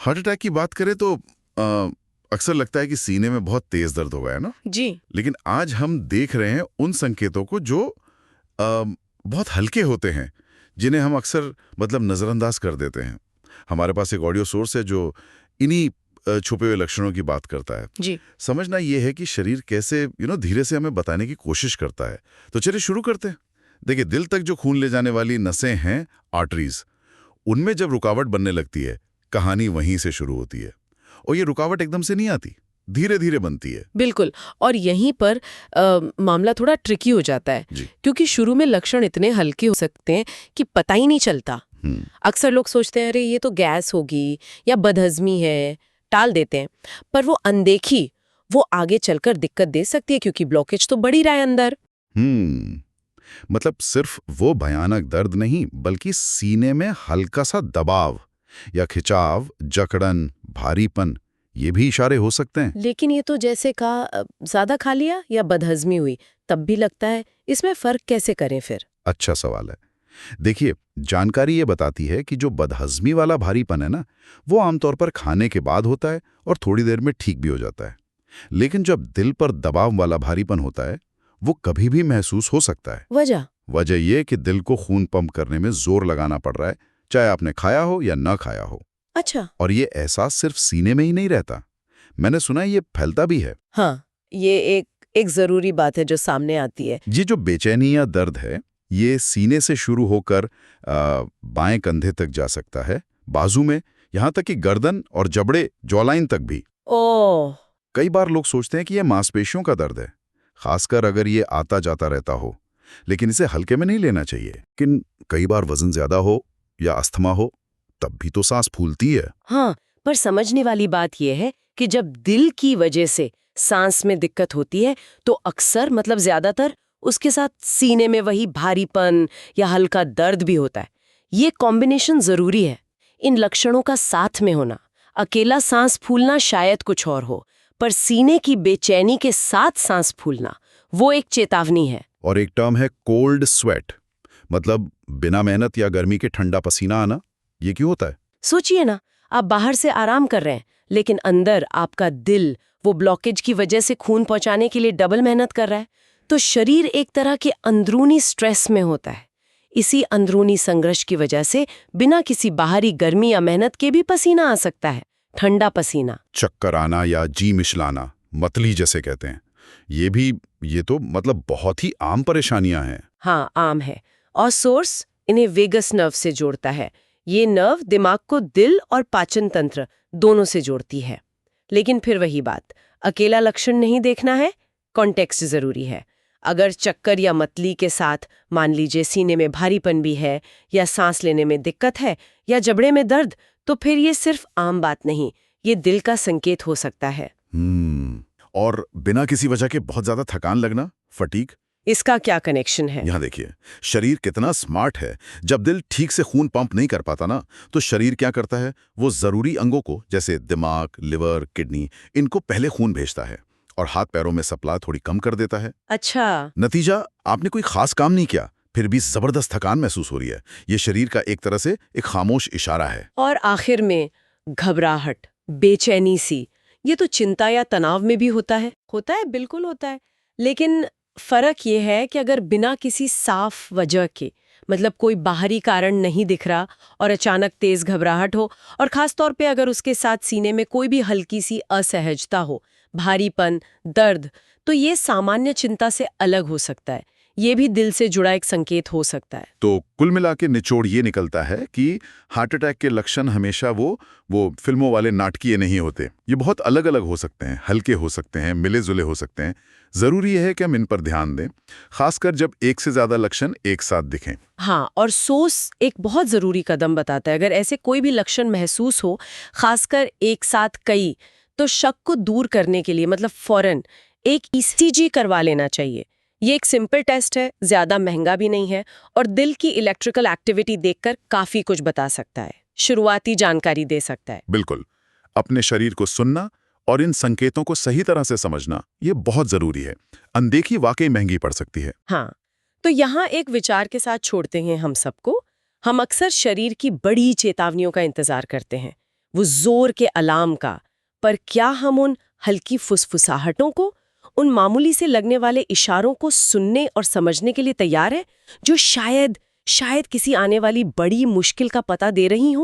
Heart attack की बात करें तो अक्सर लगता है कि सीने में बहुत तेज दर्द हो गया है ना। जी। लेकिन आज हम देख रहे हैं उन संकेतों को जो बहुत हल्के होते हैं, जिन्हें हम अक्सर मतलब नज़रअंदाज कर देते हैं। हमारे पास एक ऑडियो सोर्स है जो इन्हीं छुपे हुए लक्षणों की बात करता है। जी। समझना ये है कि शरीर कैसे धीरे से हमें बताने की कोशिश करता है। तो चलिए शुरू करते हैं। देखिए, दिल तक जो खून ले जाने वाली नसें हैं, आर्टरीज, उनमें जब रुकावट बनने लगती है, कहानी वहीं से शुरू होती है। और ये रुकावट एकदम से नहीं आती, धीरे धीरे बनती है। बिल्कुल। और यहीं पर मामला थोड़ा ट्रिकी हो जाता है, जी। क्योंकि शुरू में लक्षण इतने हल्के हो सकते हैं कि पता ही नहीं चलता। अक्सर लोग सोचते हैं अरे ये तो गैस होगी या बदहजमी है, टाल देते हैं। पर वो अनदेखी वो आगे चलकर दिक्कत दे सकती है, क्योंकि ब्लॉकेज तो बढ़ ही रहा है अंदर। मतलब सिर्फ वो भयानक दर्द नहीं, बल्कि सीने में हल्का सा दबाव या खिंचाव, जकड़न, भारीपन, ये भी इशारे हो सकते हैं। लेकिन ये तो जैसे कहा ज्यादा खा लिया या बदहजमी हुई तब भी लगता है, इसमें फर्क कैसे करें फिर? अच्छा सवाल है। देखिए, जानकारी ये बताती है कि जो बदहजमी वाला भारीपन है ना, वो आमतौर पर खाने के बाद होता है और थोड़ी देर में ठीक भी हो जाता है। लेकिन जब दिल पर दबाव वाला भारीपन होता है, वो कभी भी महसूस हो सकता है। वजह यह कि दिल को खून पंप करने में जोर लगाना पड़ रहा है, चाहे आपने खाया हो या न खाया हो। अच्छा। और ये एहसास सिर्फ सीने में ही नहीं रहता, मैंने सुना है ये फैलता भी है। हाँ, ये एक जरूरी बात है जो सामने आती है। ये जो बेचैनी या दर्द है, ये सीने से शुरू होकर बाएं कंधे तक जा सकता है, बाजू में, यहाँ तक कि गर्दन और जबड़े, जॉलाइन तक भी। ओह। कई बार लोग सोचते हैं कि यह मांसपेशियों का दर्द है, खासकर अगर ये आता जाता रहता हो। लेकिन इसे हल्के में नहीं लेना चाहिए। लेकिन कई बार वजन ज्यादा हो या अस्थमा हो, तब भी तो सांस फूलती है। हाँ, पर समझने वाली बात यह है कि जब दिल की वजह से सांस में दिक्कत होती है, तो अक्सर मतलब ज्यादातर उसके साथ सीने में वही भारीपन या हल्का दर्द भी होता है। ये कॉम्बिनेशन जरूरी है, इन लक्षणों का साथ में होना। अकेला सांस फूलना शायद कुछ और हो, पर सीने की बेचैनी के साथ सांस फूलना वो एक चेतावनी है। और एक टर्म है कोल्ड स्वेट, मतलब बिना मेहनत या गर्मी के ठंडा पसीना आना। ये क्यों होता है? सोचिए ना, आप बाहर से आराम कर रहे हैं, लेकिन अंदर आपका दिल वो ब्लॉकेज की वजह से खून पहुंचाने के लिए डबल मेहनत कर रहा है। तो शरीर एक तरह के अंदरूनी स्ट्रेस में होता है। इसी अंदरूनी संघर्ष की वजह से बिना किसी बाहरी गर्मी या मेहनत के भी पसीना आ सकता है, ठंडा पसीना। चक्कर आना या जी मिचलाना, मतली जैसे कहते हैं, ये तो मतलब बहुत ही आम परेशानियां हैं। हाँ, आम है। और सोर्स इन्हें वेगस नर्व से जोड़ता है। ये नर्व दिमाग को दिल और पाचन तंत्र दोनों से जोड़ती है। लेकिन फिर वही बात, अकेला लक्षण नहीं देखना है, कॉन्टेक्स्ट जरूरी है। अगर चक्कर या मतली के साथ मान लीजिए सीने में भारीपन भी है, या सांस लेने में दिक्कत है, या जबड़े में दर्द, तो फिर ये सिर्फ आम बात नहीं, ये दिल का संकेत हो सकता है। और बिना किसी वजह के बहुत ज्यादा थकान लगना, फटीग, इसका क्या कनेक्शन है? यहाँ देखिए, शरीर कितना स्मार्ट है। जब दिल ठीक से खून पंप नहीं कर पाता ना, तो शरीर क्या करता है, वो जरूरी अंगों को, जैसे दिमाग, लिवर, किडनी, इनको पहले खून भेजता है और हाथ पैरों में सप्लाई थोड़ी कम कर देता है। अच्छा। नतीजा, आपने कोई खास काम नहीं किया, फिर भी जबरदस्त थकान महसूस हो रही है। ये शरीर का एक तरह से एक खामोश इशारा है। और आखिर में घबराहट, बेचैनी सी, ये तो चिंता या तनाव में भी होता है। बिल्कुल होता है। लेकिन फर्क ये है कि अगर बिना किसी साफ वजह के, मतलब कोई बाहरी कारण नहीं दिख रहा, और अचानक तेज घबराहट हो, और खास तौर पे अगर उसके साथ सीने में कोई भी हल्की सी असहजता हो, भारीपन, दर्द, तो ये सामान्य चिंता से अलग हो सकता है। ये भी दिल से जुड़ा एक संकेत हो सकता है। तो कुल मिला के निचोड़ ये निकलता है कि हार्ट अटैक के लक्षण हमेशा वो फिल्मों वाले नाटकीय नहीं होते। ये बहुत अलग अलग हो सकते हैं, हल्के हो सकते हैं, मिले जुले हो सकते हैं। जरूरी है कि हम इन पर ध्यान दें, खासकर जब एक से ज्यादा लक्षण एक साथ दिखें। हाँ, और सोस एक बहुत जरूरी कदम बताता है। अगर ऐसे कोई भी लक्षण महसूस हो, खासकर एक साथ कई, तो शक को दूर करने के लिए मतलब फौरन एक ईसीजी करवा लेना चाहिए। ये एक सिंपल टेस्ट है, ज्यादा महंगा भी नहीं है, और दिल की इलेक्ट्रिकल एक्टिविटी देखकर काफी कुछ बता सकता है, शुरुआती जानकारी दे सकता है। बिल्कुल, अपने शरीर को सुनना और इन संकेतों को सही तरह से समझना, ये बहुत जरूरी है। अनदेखी वाकई महंगी पड़ सकती है। हाँ, तो यहाँ एक विचार के साथ छोड़ते हैं हम सबको। हम अक्सर शरीर की बड़ी चेतावनियों का इंतजार करते हैं, वो जोर के अलार्म का। पर क्या हम उन हल्की फुसफुसाहटों को, उन मामूली से लगने वाले इशारों को सुनने और समझने के लिए तैयार है, जो शायद किसी आने वाली बड़ी मुश्किल का पता दे रही हों?